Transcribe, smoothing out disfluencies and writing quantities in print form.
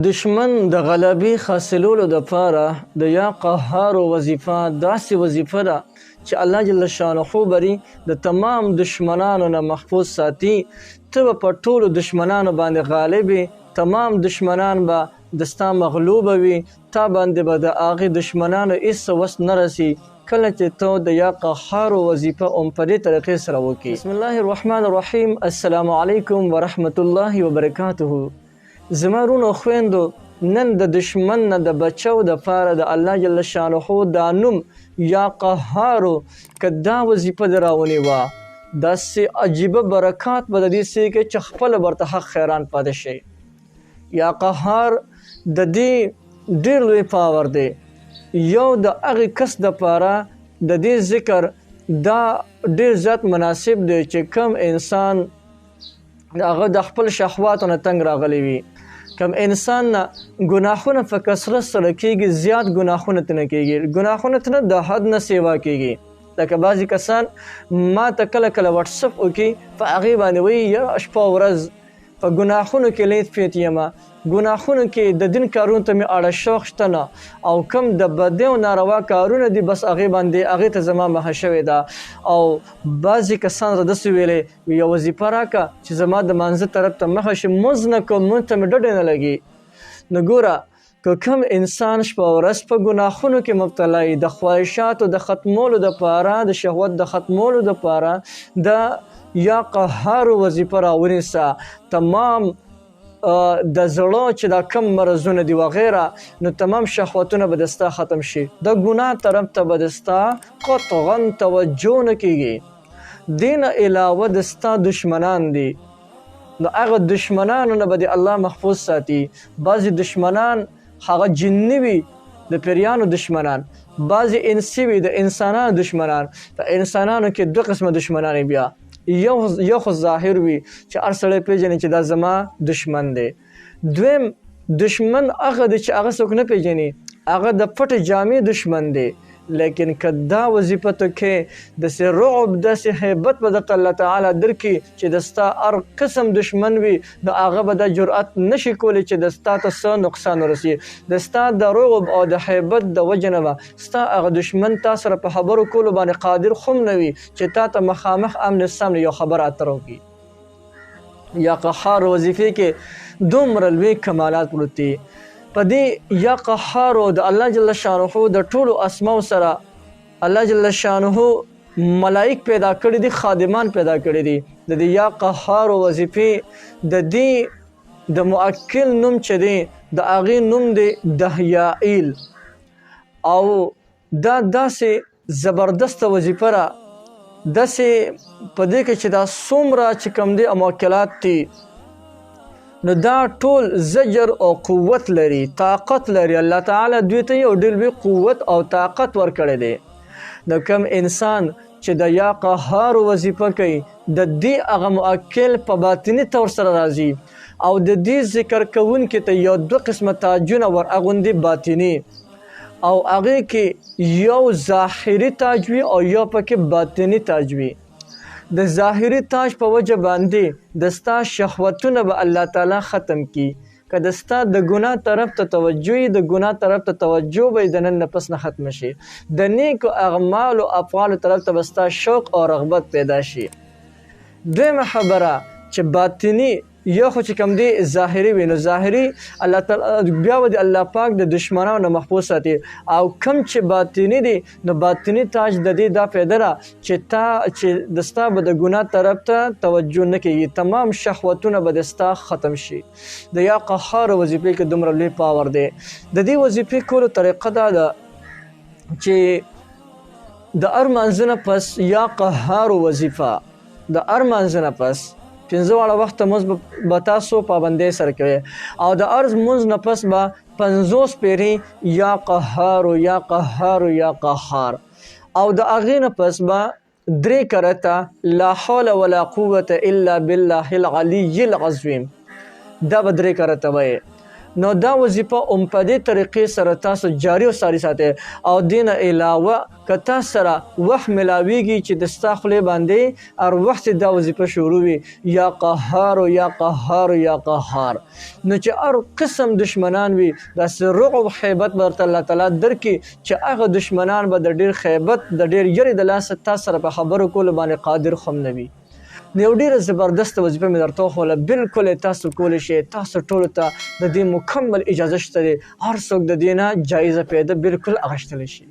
دشمن د غلبې حاصلولو دپاره د یا قهارو وظیفه داسې وظیفه ده چې الله جل شانه بري د تمام دشمنانو نه محفوظ ساتي. ته به په ټولو دشمنانو باندې غالب یې، تمام دشمنان به د ستا مغلوبه وي، تا باندې به د هغې دشمنانو هېڅ وس نه رسي کله چې ته د یا قهارو وظیفه په دې طریقې سره وکړي. بسم الله الرحمن الرحیم. السلام علیکم ورحمة الله وبرکاته. زما رونو خویندو، نن د دشمن نه د بچو دپاره د الله جل شانه دا نوم یا قهارو که دا وظیفه دې راونیوه، داسې عجیبه برکات به د دې څه کې چې خپله برته حق خیران پاتې شي. یا قهار د دې ډېر لوی پاور دی. یو د هغې کس دپاره د دې ذکر دا ډېر زیات مناسب دی چې کم انسان هغه د خپل شهواتو نه تنګ راغلی وي، کم انسان نه ګناهونه په کثرت سره کېږي، زیات ګناهونه ته نه کېږي، ګناهونه ته نه د حد نه سیوا کېږي. لکه بعضې کسان ما ته کله کله وټسپ وکړي، په هغې باندې وایي یا شپه ورځ په ګناهونو کې لیت پیت یمه، ګناهونو کې د دین کارونو ته مې اړه شوق شته نه، او کم د بدې او ناروا کارونه دي بس هغې ته زما مخه شوې ده. او بعضې کسان راته داسې ویلې یو وظیفه راکړه چې زما د مانځه طرف ته مخه شي، مونځ نه کوم، مونځ ته مې ډډې نه لګي. نو ګوره، که کم انسان شپه ورځ په ګناهونو کې مبتلا وي، د خواهشاتو د ختمولو دپاره، د شهوت د ختمولو دپاره د یا قهارو وظیفه راونیسه. تمام د زړه چې دا کم مرضونه دي وغیره، نو تمام شهوتونه به د ستا ختم شي، د ګناه طرف ته به د ستا قطعا توجه نه کېږي. دې نه علاوه د ستا دشمنان دي، نو هغه دشمنانو نه به د الله محفوظ ساتي. بعضې دشمنان هغه جني وي، د پیریانو دشمنان، بعضې انسي وي، د انسانانو دشمنان. په انسانانو کې دوه قسمه دشمنان بیا، یو خو ظاهر وي چې هر سړی پیژني چې دا زما دشمن دی. دویم دشمن هغه دی چې هغه څوک نه پیژني، هغه د پټې جامې دشمن دی. لیکن که دا وظیفه ته کې داسې رعب، داسې هیبت به درته الله تعالی درکړي چې د ستا هر قسم دشمن وي، نو هغه به دا جرأت نشي کولی چې د ستا ته څه نقصان ورسي. د ستا د رعب او د هیبت د وجې نه به ستا هغه دشمن تا سره په خبرو کولو باندې قادر خو هم نه وي چې تا ته مخامخ امن سامنے یو خبر اتر وکړي. یا قهار وظیفې کې دومره لوی کمالات پروت دي. په دې یا قهارو د الله جل شانه د ټولو اسماء سره الله جل شانه ملائک پیدا کړي دي، خادمان پیدا کړي دي. د دې یا قهارو وظیفې د دې د موکل نوم چې دی د هغې نوم دی دهیائیل، او دا داسې زبردسته وظیفه ده، داسې په دې کې چې دا څومره چې کوم دی موکلات دي، نو دا ټول زجر او قوت لري، طاقت لري. الله تعالی دوی ته یو ډېر لوی قوت او طاقت ورکړی دی. نو کم انسان چې د یا قهارو وظیفه کوي، د دې هغه موکل په باطني طور سره راځي، او د دې ذکر کوونکي ته یو دوه قسمه تاجونه ور اغوندي باطني، او هغې کې یو ظاهري تاج وي او یو پکې باطني تاج وي. د ظاهري تاج په وجه باندې د ستا شهوتونه به الله تعالی ختم کی. که د ستا د ګناه طرف ته توجه وي، د ګناه طرف ته توجه به د نن نه پس نه ختم شي. د نیکو اعمالو افعالو طرف ته به ستا شوق او رغبت پیدا شي. دویمه خبره چې باطني، یو خو چې کوم دی ظاهري وي، نو ظاهري الله تعالی بیا به د الله پاک د دشمنانو نه محفوظ ساتي. او کم چې باطني دی، نو باطني تاج د دې دا فایده ده چې د ستا به د ګناه طرف ته توجه نه کېږي، تمام شهوتونه به د ستا ختم شي. د یا قهار وظیفې کې دومره لوی پاور دی. د دې وظیفې کولو طریقه دا ده چې د هر مانځه نه پس یا قهار وظیفه، د هر مانځه نه پس 15 واړه وخته مونځ به تاسو پابندۍ سره کوئ، او د هر مونځ نه پس به 50 پیرې یا قهارو یا قهارو یا قهار، او د هغې نه پس به 3 کرته لا حول ولا قوة الا بالله العلی العظیم، دا به 3 کرته وایي. نو دا وظیفه هم په دې طریقې سره تاسو جاري او ساري ساتئ او دې نه علاوه که تاسو سره وخت ملاویږي چې د ستا خولې باندې هر وخت دا وظیفه شروع وي یا قهار یا قهار یا قهار، نو چې هر قسم دشمنان وي داسې رعب خیبت به ورته الله تعالی درکړي چې هغه دشمنان به د ډېر خیبت د ډېر یرې د لاسه تا سره په خبرو کولو باندې قادر خو هم نه وي. نو یو ډېره زبردسته وظیفه مې درته وښوله، بالکل یې تاسو کولی شئ. تاسو ټولو ته د دې مکمل اجازه شته دی، هر څوک د دې نه جایزه پیدا بالکل اخیستلی شي.